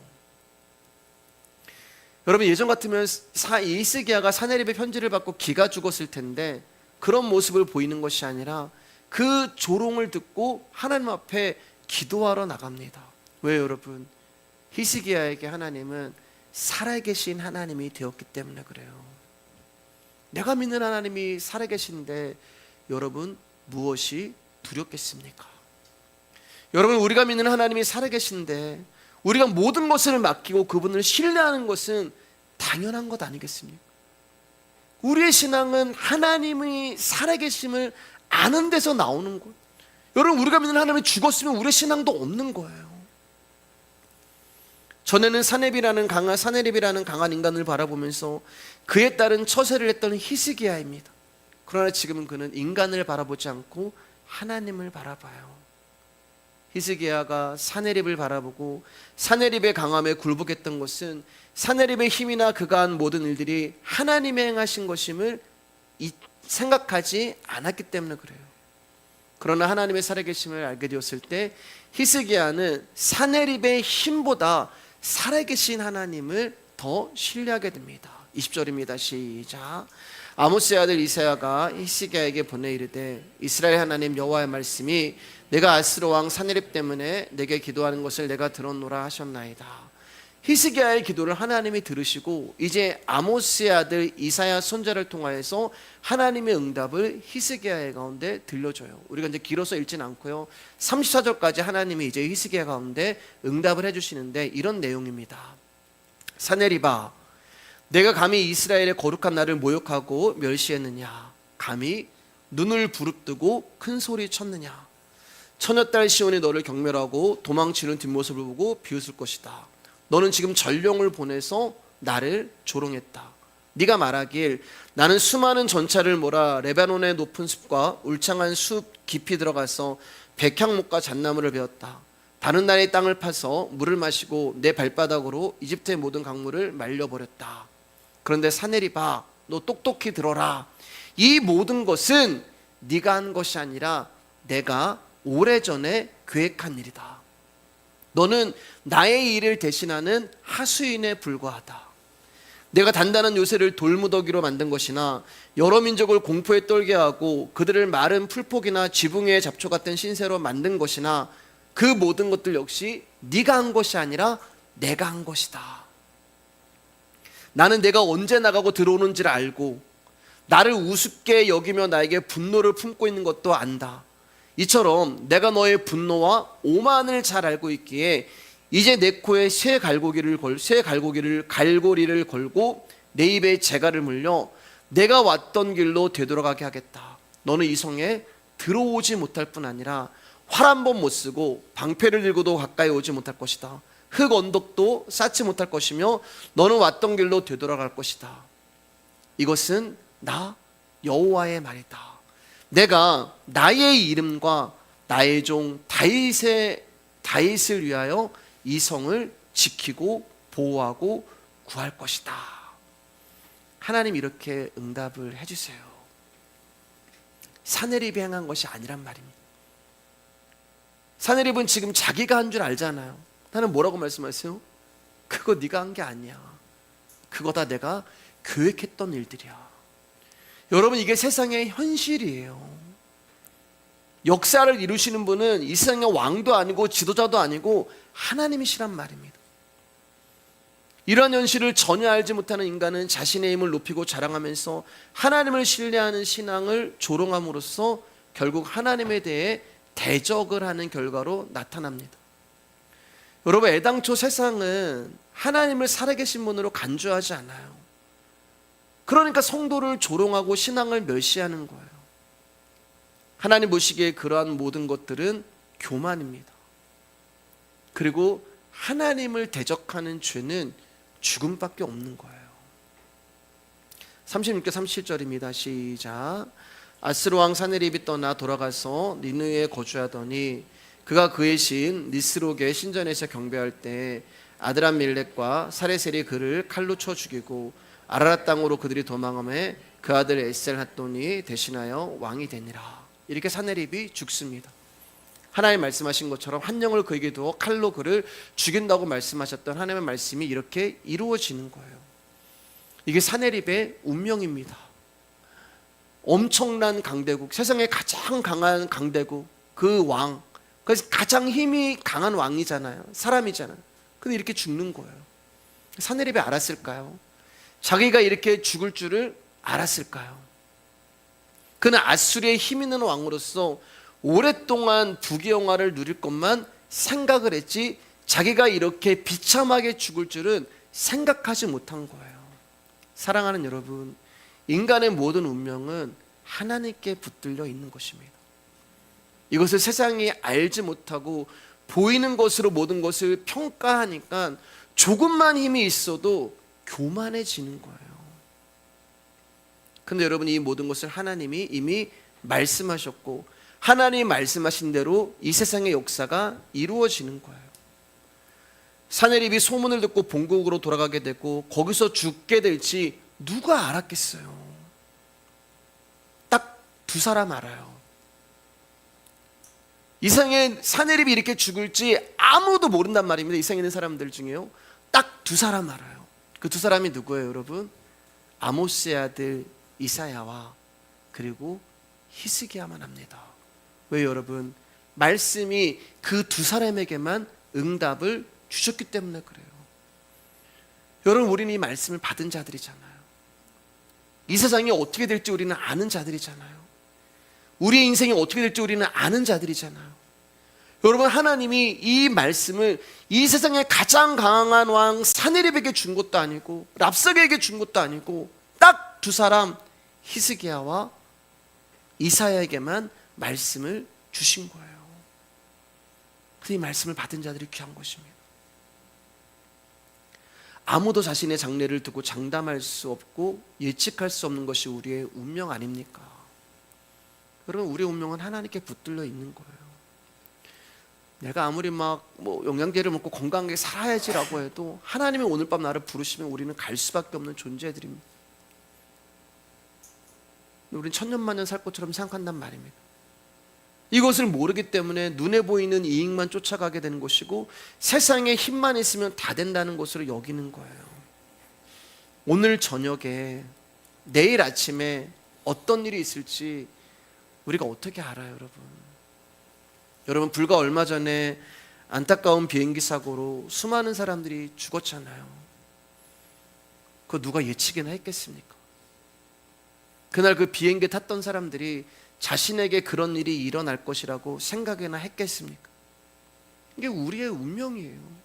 여러분 예전 같으면 히스기야가 사네립의 편지를 받고 기가 죽었을 텐데 그런 모습을 보이는 것이 아니라 그 조롱을 듣고 하나님 앞에 기도하러 나갑니다. 왜 여러분? 히스기야에게 하나님은 살아계신 하나님이 되었기 때문에 그래요. 내가 믿는 하나님이 살아계신데 여러분 무엇이 두렵겠습니까? 여러분 우리가 믿는 하나님이 살아계신데 우리가 모든 것을 맡기고 그분을 신뢰하는 것은 당연한 것 아니겠습니까? 우리의 신앙은 하나님이 살아계심을 아는 데서 나오는 것. 여러분 우리가 믿는 하나님이 죽었으면 우리의 신앙도 없는 거예요. 전에는 사네립이라는 강한 인간을 바라보면서 그에 따른 처세를 했던 히스기야입니다. 그러나 지금은 그는 인간을 바라보지 않고 하나님을 바라봐요. 히스기야가 사네립을 바라보고 사네립의 강함에 굴복했던 것은 사네립의 힘이나 그가 한 모든 일들이 하나님이 행하신 것임을 생각하지 않았기 때문에 그래요. 그러나 하나님의 살아계심을 알게 되었을 때 히스기야는 사네립의 힘보다 살아계신 하나님을 더 신뢰하게 됩니다. 20절입니다. 시작. 아모스의 아들 이사야가 히스기야에게 보내 이르되 이스라엘 하나님 여호와의 말씀이 내가 아스로 왕 사네립 때문에 내게 기도하는 것을 내가 들었노라 하셨나이다. 히스기야의 기도를 하나님이 들으시고 이제 아모스의 아들 이사야 선지자를 통하여서 하나님의 응답을 히스기야의 가운데 들려줘요. 우리가 이제 길어서 읽진 않고요. 34절까지 하나님이 이제 히스기야 가운데 응답을 해주시는데 이런 내용입니다. 사네립아, 내가 감히 이스라엘의 거룩한 나를 모욕하고 멸시했느냐? 감히 눈을 부릅뜨고 큰 소리 쳤느냐? 처녀딸 시온이 너를 경멸하고 도망치는 뒷모습을 보고 비웃을 것이다. 너는 지금 전령을 보내서 나를 조롱했다. 네가 말하길 나는 수많은 전차를 몰아 레바논의 높은 숲과 울창한 숲 깊이 들어가서 백향목과 잣나무를 베었다. 다른 나라의 땅을 파서 물을 마시고 내 발바닥으로 이집트의 모든 강물을 말려버렸다. 그런데 사네립아, 너 똑똑히 들어라. 이 모든 것은 네가 한 것이 아니라 내가 오래전에 계획한 일이다. 너는 나의 일을 대신하는 하수인에 불과하다. 내가 단단한 요새를 돌무더기로 만든 것이나 여러 민족을 공포에 떨게 하고 그들을 마른 풀포기나 지붕의 잡초 같은 신세로 만든 것이나 그 모든 것들 역시 네가 한 것이 아니라 내가 한 것이다. 나는 내가 언제 나가고 들어오는지를 알고 나를 우습게 여기며 나에게 분노를 품고 있는 것도 안다. 이처럼 내가 너의 분노와 오만을 잘 알고 있기에 이제 내 코에 새 갈고리를 걸고 내 입에 재갈을 물려 내가 왔던 길로 되돌아가게 하겠다. 너는 이 성에 들어오지 못할 뿐 아니라 활 한 번 못 쓰고 방패를 들고도 가까이 오지 못할 것이다. 흙 언덕도 쌓지 못할 것이며 너는 왔던 길로 되돌아갈 것이다. 이것은 나 여호와의 말이다. 내가 나의 이름과 나의 종 다윗을 위하여 이 성을 지키고 보호하고 구할 것이다. 하나님 이렇게 응답을 해주세요. 사내립이 행한 것이 아니란 말입니다. 사내립은 지금 자기가 한 줄 알잖아요. 나는 뭐라고 말씀하세요? 그거 네가 한 게 아니야. 그거 다 내가 계획했던 일들이야. 여러분, 이게 세상의 현실이에요. 역사를 이루시는 분은 이 세상의 왕도 아니고 지도자도 아니고 하나님이시란 말입니다. 이런 현실을 전혀 알지 못하는 인간은 자신의 힘을 높이고 자랑하면서 하나님을 신뢰하는 신앙을 조롱함으로써 결국 하나님에 대해 대적을 하는 결과로 나타납니다. 여러분, 애당초 세상은 하나님을 살아계신 분으로 간주하지 않아요. 그러니까 성도를 조롱하고 신앙을 멸시하는 거예요. 하나님 보시기에 그러한 모든 것들은 교만입니다. 그리고 하나님을 대적하는 죄는 죽음밖에 없는 거예요. 36절 37절입니다. 시작. 아스로 왕 사네립이 떠나 돌아가서 니느웨에 거주하더니 그가 그의 시인 니스록의 신전에서 경배할 때 아드람멜렉과 사레셀이 그를 칼로 쳐 죽이고 아라랏 땅으로 그들이 도망하매 그 아들 에셀핫돈이 대신하여 왕이 되니라. 이렇게 사네립이 죽습니다. 하나님 말씀하신 것처럼 한 영을 그에게 두어 칼로 그를 죽인다고 말씀하셨던 하나님의 말씀이 이렇게 이루어지는 거예요. 이게 사네립의 운명입니다. 엄청난 강대국, 세상에 가장 강한 강대국, 그 왕, 그래서 가장 힘이 강한 왕이잖아요. 사람이잖아요. 근데 이렇게 죽는 거예요. 사네립이 알았을까요? 자기가 이렇게 죽을 줄을 알았을까요? 그는 아수리의 힘 있는 왕으로서 오랫동안 부귀영화를 누릴 것만 생각을 했지 자기가 이렇게 비참하게 죽을 줄은 생각하지 못한 거예요. 사랑하는 여러분, 인간의 모든 운명은 하나님께 붙들려 있는 것입니다. 이것을 세상이 알지 못하고 보이는 것으로 모든 것을 평가하니까 조금만 힘이 있어도 교만해지는 거예요. 근데 여러분, 이 모든 것을 하나님이 이미 말씀하셨고 하나님이 말씀하신 대로 이 세상의 역사가 이루어지는 거예요. 사네립이 소문을 듣고 본국으로 돌아가게 되고 거기서 죽게 될지 누가 알았겠어요? 딱 두 사람 알아요. 이 세상에 사네립이 이렇게 죽을지 아무도 모른단 말입니다. 이 세상에 있는 사람들 중에요. 딱 두 사람 알아요. 그 두 사람이 누구예요, 여러분? 아모스의 아들 이사야와 그리고 히스기야만 합니다. 왜 여러분? 말씀이 그 두 사람에게만 응답을 주셨기 때문에 그래요. 여러분, 우리는 이 말씀을 받은 자들이잖아요. 이 세상이 어떻게 될지 우리는 아는 자들이잖아요. 우리의 인생이 어떻게 될지 우리는 아는 자들이잖아요. 여러분, 하나님이 이 말씀을 이 세상의 가장 강한 왕 사네립에게 준 것도 아니고 랍사게에게 준 것도 아니고 딱 두 사람, 히스기야와 이사야에게만 말씀을 주신 거예요. 그 이 말씀을 받은 자들이 귀한 것입니다. 아무도 자신의 장래를 두고 장담할 수 없고 예측할 수 없는 것이 우리의 운명 아닙니까? 여러분, 우리의 운명은 하나님께 붙들려 있는 거예요. 내가 아무리 영양제를 먹고 건강하게 살아야지라고 해도 하나님이 오늘 밤 나를 부르시면 우리는 갈 수밖에 없는 존재들입니다. 우리는 천년만년 살 것처럼 생각한단 말입니다. 이것을 모르기 때문에 눈에 보이는 이익만 쫓아가게 되는 것이고 세상에 힘만 있으면 다 된다는 것으로 여기는 거예요. 오늘 저녁에 내일 아침에 어떤 일이 있을지 우리가 어떻게 알아요, 여러분? 여러분, 불과 얼마 전에 안타까운 비행기 사고로 수많은 사람들이 죽었잖아요. 그거 누가 예측이나 했겠습니까? 그날 그 비행기 탔던 사람들이 자신에게 그런 일이 일어날 것이라고 생각이나 했겠습니까? 이게 우리의 운명이에요.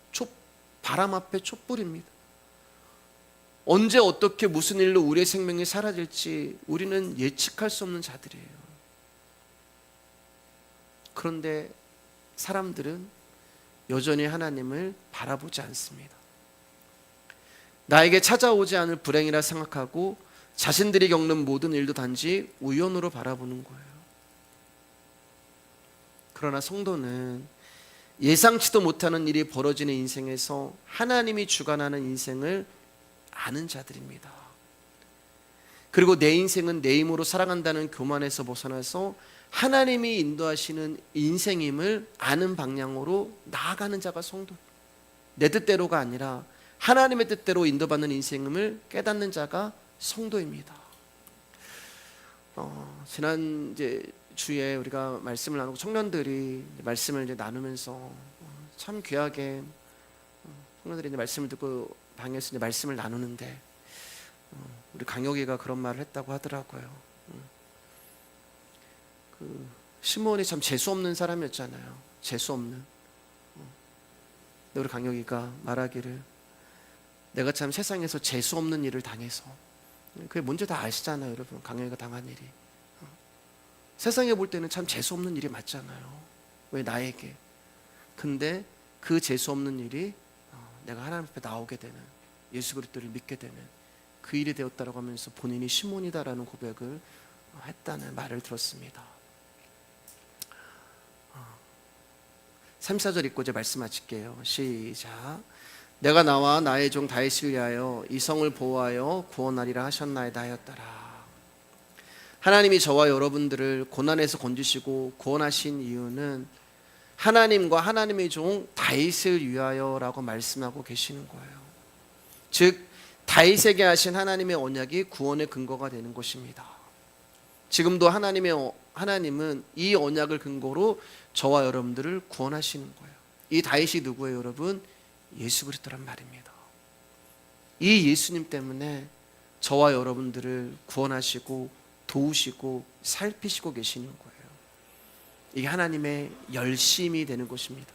바람 앞에 촛불입니다. 언제 어떻게 무슨 일로 우리의 생명이 사라질지 우리는 예측할 수 없는 자들이에요. 그런데 사람들은 여전히 하나님을 바라보지 않습니다. 나에게 찾아오지 않을 불행이라 생각하고 자신들이 겪는 모든 일도 단지 우연으로 바라보는 거예요. 그러나 성도는 예상치도 못하는 일이 벌어지는 인생에서 하나님이 주관하는 인생을 아는 자들입니다. 그리고 내 인생은 내 힘으로 살아간다는 교만에서 벗어나서 하나님이 인도하시는 인생임을 아는 방향으로 나아가는 자가 성도. 내 뜻대로가 아니라 하나님의 뜻대로 인도받는 인생임을 깨닫는 자가 성도입니다. 지난 주에 우리가 말씀을 나누고 청년들이 말씀을 나누면서 참 귀하게 청년들이 말씀을 듣고 방에서 말씀을 나누는데 우리 강혁이가 그런 말을 했다고 하더라고요. 그 시몬이 참 재수 없는 사람이었잖아요. 재수 없는. 근데 우리 강혁이가 말하기를 내가 참 세상에서 재수 없는 일을 당해서, 그게 뭔지 다 아시잖아요, 여러분. 강혁이가 당한 일이. 세상에 볼 때는 참 재수 없는 일이 맞잖아요. 왜 나에게? 근데 그 재수 없는 일이 내가 하나님 앞에 나오게 되는, 예수 그리스도를 믿게 되는 그 일이 되었다라고 하면서 본인이 시몬이다라는 고백을 했다는 말을 들었습니다. 3, 4절 읽고 이제 말씀 마칠게요. 시작. 내가 나와 나의 종 다윗을 위하여 이 성을 보호하여 구원하리라 하셨나이다 하였더라. 하나님이 저와 여러분들을 고난에서 건지시고 구원하신 이유는 하나님과 하나님의 종 다윗을 위하여라고 말씀하고 계시는 거예요. 즉 다윗에게 하신 하나님의 언약이 구원의 근거가 되는 것입니다. 지금도 하나님은 이 언약을 근거로 저와 여러분들을 구원하시는 거예요. 이 다윗이 누구예요, 여러분? 예수 그리스도란 말입니다. 이 예수님 때문에 저와 여러분들을 구원하시고 도우시고 살피시고 계시는 거예요. 이게 하나님의 열심이 되는 것입니다.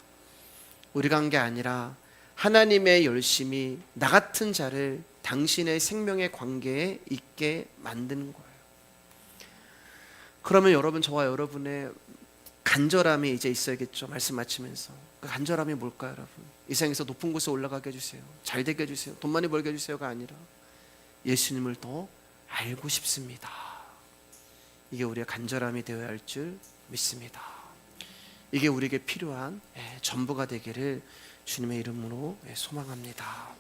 우리가 한 게 아니라 하나님의 열심이 나 같은 자를 당신의 생명의 관계에 있게 만드는 거예요. 그러면 여러분, 저와 여러분의 간절함이 이제 있어야겠죠. 말씀 마치면서 그 간절함이 뭘까요, 여러분? 이 세상에서 높은 곳에 올라가게 해주세요, 잘 되게 해주세요, 돈 많이 벌게 해주세요가 아니라 예수님을 더 알고 싶습니다. 이게 우리의 간절함이 되어야 할 줄 믿습니다. 이게 우리에게 필요한 전부가 되기를 주님의 이름으로 소망합니다.